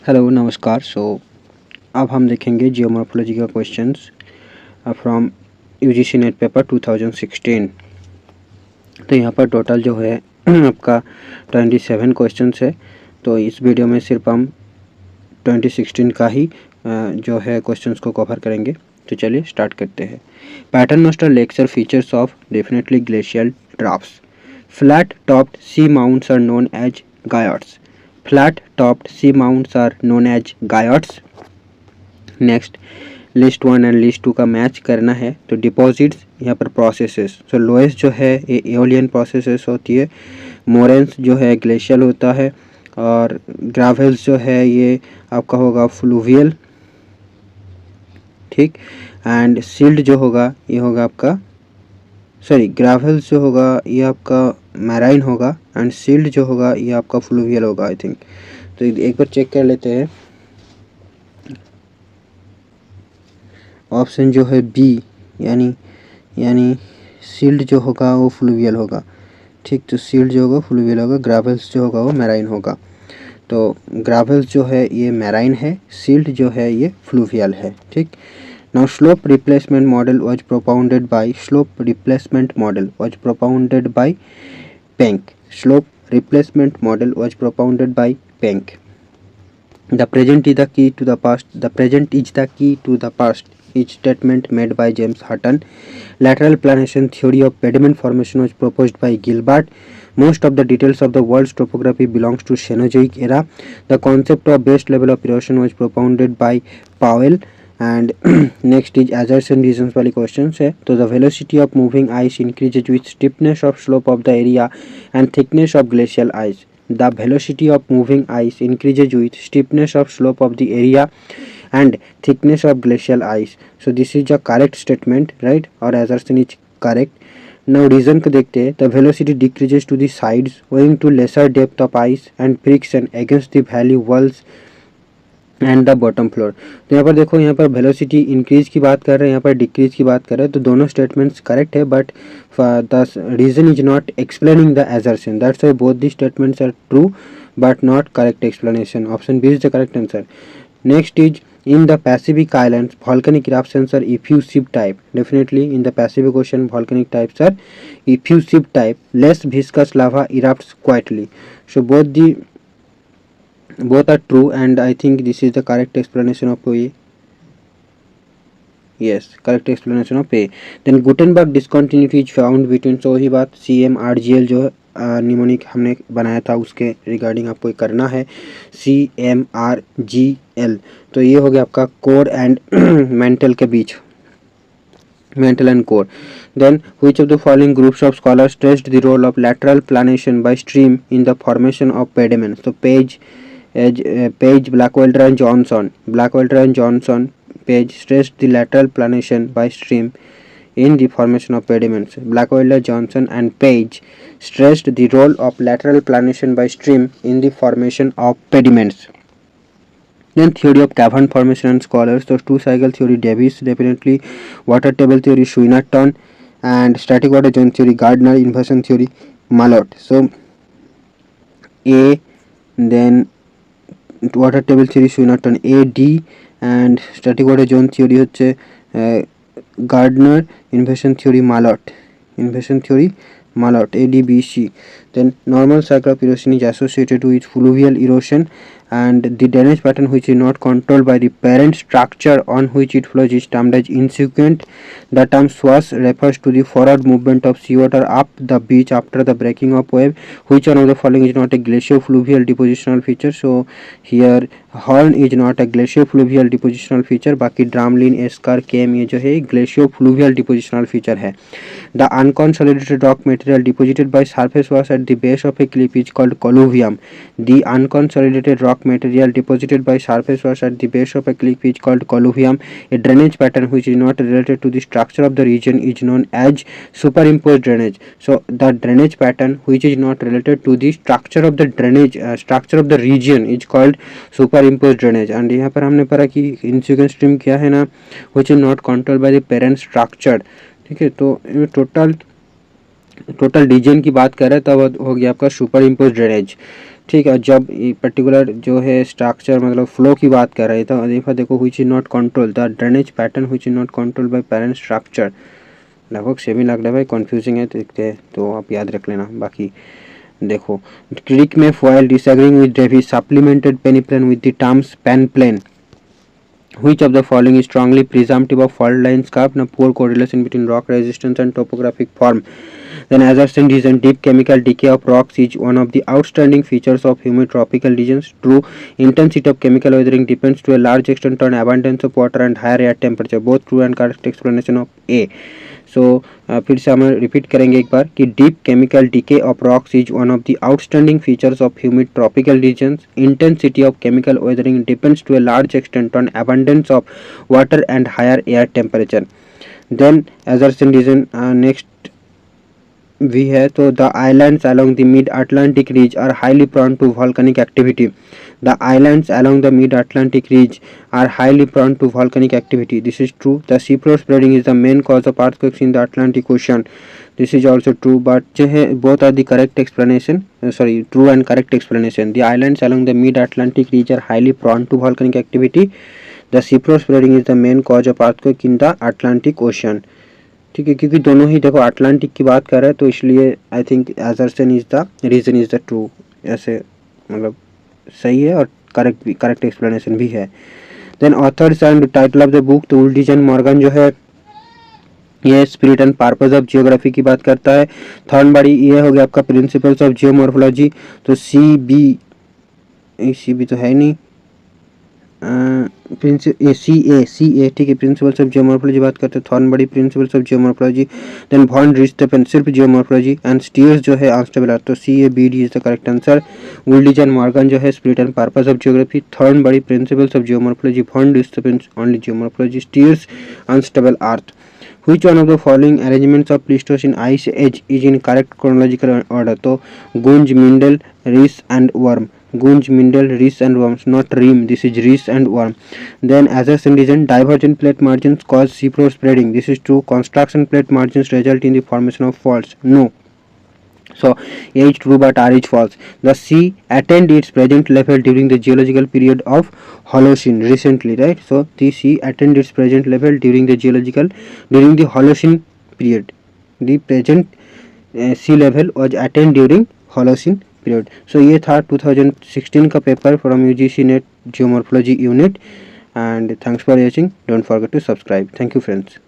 Hello नमस्कार। अब हम देखेंगे जियोमॉर्फोलॉजी का questions from UGC net paper 2016। तो यहाँ पर टोटल जो है आपका 27 क्वेश्चंस है। तो इस वीडियो में सिर्फ हम 2016 का ही जो है क्वेश्चंस को कवर करेंगे। तो चलिए स्टार्ट करते हैं। Pattern master lecture features of definitely glacial drafts. Flat topped sea mounts are known as guyots. Flat topped sea mounts are known as guyards. Next list 1 and list 2 का match करना है। तो deposits यहाँ पर processes, तो lowest जो है ये एओलियन प्रोसेसेस होती है, मोरेंस जो है ग्लेशियल होता है, और ग्रावेल्स जो है ये आपका होगा फ्लूवियल, ठीक। एंड सिल्ड जो होगा ये होगा आपका, सॉरी ग्रावेल्स जो होगा ये आपका मैराइन होगा, एंड सिल्ड जो होगा ये आपका फ्लूवियल होगा आई थिंक। तो एक बार चेक कर लेते हैं। ऑप्शन जो है बी यानी सिल्ड जो होगा वो फ्लूवियल होगा, ठीक। तो सिल्ड जो होगा फ्लूवियल होगा, ग्रावेल्स जो होगा वो मैराइन होगा। तो ग्रावेल्स जो है ये मैराइन है, सिल्ड जो है ये फ्लूवियल है, ठीक। Now slope replacement model was propounded by Penck. Slope replacement model was propounded by Penck. The present is the key to the past. Each statement made by James Hutton. Lateral planation theory of pediment formation was proposed by Gilbert. Most of the details of the world's topography belongs to Cenozoic era. The concept of base level of erosion was propounded by Powell. And next is assertion reasons वाली question है। तो the velocity of moving ice increases with stiffness of slope of the area and thickness of glacial ice. The velocity of moving ice increases with stiffness of slope of the area and thickness of glacial ice. So this is a correct statement, right? और assertion is correct. Now reason को देखते हैं। The velocity decreases to the sides owing to lesser depth of ice and friction against the valley walls and the bottom floor. तो यहाँ पर देखो, यहाँ पर वेलोसिटी इंक्रीज की बात कर रहे हैं, यहाँ पर डिक्रीज की बात कर रहे हैं। तो दोनों स्टेटमेंट्स करेक्ट है, but the reason is not explaining the assertion, that's why both the statements are true but not correct explanation. Option B is the correct answer. Next is in the Pacific Islands volcanic eruptions are effusive type. Definitely in the Pacific Ocean volcanic types are effusive type. Less viscous lava erupts quietly. So both are true and I think this is the correct explanation of A. Yes, correct explanation of A. Then Gutenberg discontinuity is found between, so ही बात CMRGL जो mnemonic हमने बनाया था उसके regarding आपको करना है। CMRGL तो ये हो गया आपका कोर एंड मेंटल के बीच, mental and core. Then which of the following groups of scholars stressed the role of lateral planation by stream in the formation of pediments? So Page, Blackwelder and Johnson. Page stressed the lateral planation by stream in the formation of pediments. Blackwelder, Johnson and Page stressed the role of lateral planation by stream in the formation of pediments. Then theory of cavern formation and scholars. So two cycle theory Davis, definitely. Water table theory Swinnerton, and static water zone theory Gardner, inversion theory Malott. So A, then water table theory Swinnerton A, D, and static water zone theory হচ্ছে Gardner, inversion theory Malott A, D, B, C. Then normal cycle of erosion is associated with fluvial erosion, and the drainage pattern which is not controlled by the parent structure on which it flows is termed as insequent. The term swash refers to the forward movement of seawater up the beach after the breaking of wave. Which one of the following is not a glaciofluvial depositional feature? So here Horn is not a glaciofluvial depositional feature, बाकी ड्रामलिन, esker, केम ये जो है glaciofluvial depositional feature है। The unconsolidated rock material deposited by surface wash at the base of a cliff is called colluvium. The unconsolidated rock material deposited by surface wash at the base of a cliff is called colluvium. A drainage pattern which is not related to the structure of the region is known as superimposed drainage. So the drainage pattern which is not related to the structure of the drainage structure of the region is called superimposed drainage. And यहाँ पर हमने पढ़ा कि insequent stream क्या है ना, which is not controlled by the parent structure, ठीक है। तो टोटल टोटल रीजन की बात करें तब हो गया आपका सुपर इम्पोज ड्रेनेज। ठीक है, जब पर्टिकुलर जो है स्ट्रक्चर मतलब फ्लो की बात कर रहे हैं तो देखो which is not control the drainage pattern which is not control by parent structure. लगभग सेम ही लग रहा है भाई, कन्फ्यूजिंग है देखते हैं तो आप याद रख लेना। बाकी देखो, Crickmay foil disagreeing with Davis supplemented peneplain with the terms panplain. Which of the following is strongly presumptive of fault line scarp? Now, poor correlation between rock resistance and topographic form. Then, assertion reason deep chemical decay of rocks is one of the outstanding features of humid tropical regions. True, intensity of chemical weathering depends to a large extent on abundance of water and higher air temperature. Both true and correct explanation of A. सो फिर से हम repeat करेंगे एक बार कि deep chemical decay of rocks is one of the outstanding features of humid tropical regions. Intensity of chemical weathering depends to a large extent on abundance of water and higher air temperature. Then assertion reason next भी है तो the islands along the mid Atlantic ridge are highly prone to volcanic activity. The islands along the mid Atlantic ridge are highly prone to volcanic activity. This is true. The seafloor spreading is the main cause of earthquakes in the Atlantic Ocean. This is also true, but जो है both are the correct explanation. True and correct explanation. The islands along the mid Atlantic ridge are highly prone to volcanic activity. The seafloor spreading is the main cause of earthquake in the Atlantic Ocean. ठीक है, क्योंकि दोनों ही देखो Atlantic की बात कर रहे हैं तो इसलिए I think assertion is the reason is the true, ऐसे मतलब सही है और करेक्ट एक्सप्लेनेशन भी है. Then authors and title of the book तो उल्डीजन मॉर्गन जो है ये spirit and purpose of geography की बात करता है. थॉर्नबरी ये हो गया आपका प्रिंसिपल्स ऑफ जियोमॉर्फोलॉजी. तो सी बी तो है नहीं, सी ए ठीक है, प्रिंसिपल्स ऑफ जियोमॉर्फोलॉजी बात करते हैं. Thornbury principles of geomorphology. Then von Richthofen geomorphology and stairs जो है अनस्टेबल अर्थ. तो CABD is the correct answer. वुल्डीजन मॉर्गन जो है spirit and purpose of geography. Thornbury principles of geomorphology. Von Richthofen only geomorphology. Steers unstable earth. Which one of the following arrangements of Pleistocene ice age is in correct chronological order? तो Gunj, Mindel, Rees and Worm. Gunj, Mindel, Rees and Worms, not Ream. This is Rees and Worm. Then assertion reason divergent plate margins cause seafloor spreading. This is true. Construction plate margins result in the formation of faults. No. So A is true but R is false. The sea attained its present level during the geological period of Holocene recently, right? So the sea attained its present level during the Holocene period. The present sea level was attained during Holocene period. So ये था 2016 का paper from UGC NET Geomorphology Unit. And thanks for watching. Don't forget to subscribe. Thank you friends.